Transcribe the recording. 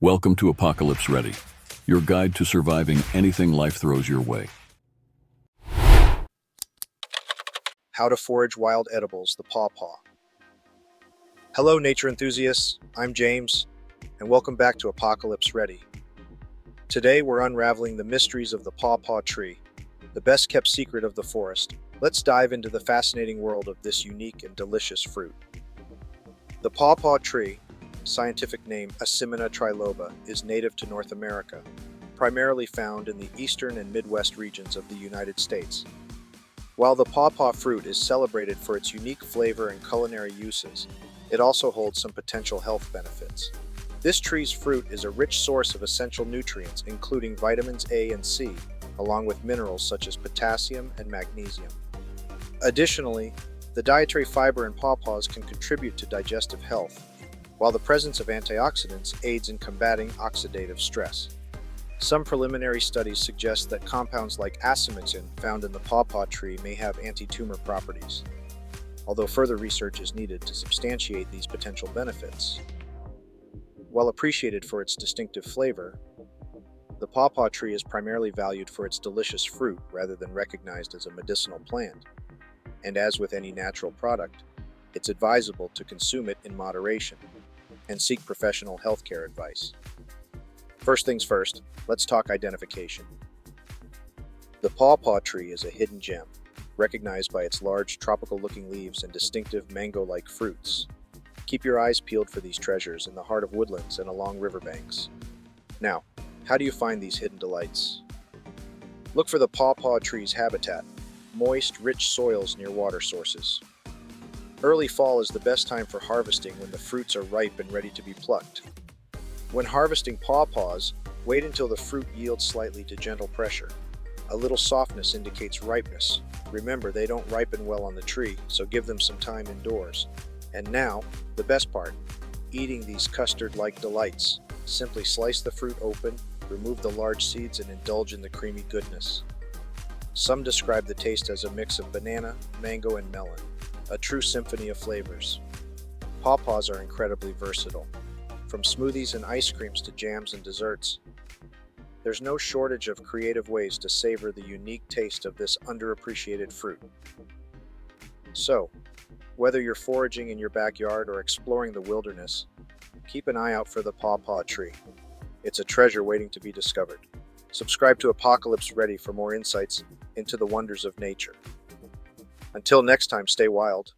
Welcome to Apocalypse Ready, your guide to surviving anything life throws your way. How to forage wild edibles, the pawpaw. Hello, nature enthusiasts. I'm James, and welcome back to Apocalypse Ready. Today, we're unraveling the mysteries of the pawpaw tree, the best-kept secret of the forest. Let's dive into the fascinating world of this unique and delicious fruit. The pawpaw tree, scientific name Asimina triloba, is native to North America, primarily found in the eastern and Midwest regions of the United States. While the pawpaw fruit is celebrated for its unique flavor and culinary uses, it also holds some potential health benefits. This tree's fruit is a rich source of essential nutrients, including vitamins A and C, along with minerals such as potassium and magnesium. Additionally, the dietary fiber in pawpaws can contribute to digestive health, while the presence of antioxidants aids in combating oxidative stress. Some preliminary studies suggest that compounds like asimicin found in the pawpaw tree may have anti-tumor properties, although further research is needed to substantiate these potential benefits. While appreciated for its distinctive flavor, the pawpaw tree is primarily valued for its delicious fruit rather than recognized as a medicinal plant. And as with any natural product, it's advisable to consume it in moderation and seek professional healthcare advice. First things first, let's talk identification. The pawpaw tree is a hidden gem, recognized by its large tropical-looking leaves and distinctive mango-like fruits. Keep your eyes peeled for these treasures in the heart of woodlands and along riverbanks. Now, how do you find these hidden delights? Look for the pawpaw tree's habitat, moist, rich soils near water sources. Early fall is the best time for harvesting when the fruits are ripe and ready to be plucked. When harvesting pawpaws, wait until the fruit yields slightly to gentle pressure. A little softness indicates ripeness. Remember, they don't ripen well on the tree, so give them some time indoors. And now, the best part, eating these custard-like delights. Simply slice the fruit open, remove the large seeds, and indulge in the creamy goodness. Some describe the taste as a mix of banana, mango, and melon, a true symphony of flavors. Pawpaws are incredibly versatile. From smoothies and ice creams to jams and desserts, there's no shortage of creative ways to savor the unique taste of this underappreciated fruit. So, whether you're foraging in your backyard or exploring the wilderness, keep an eye out for the pawpaw tree. It's a treasure waiting to be discovered. Subscribe to Apocalypse Ready for more insights into the wonders of nature. Until next time, stay wild.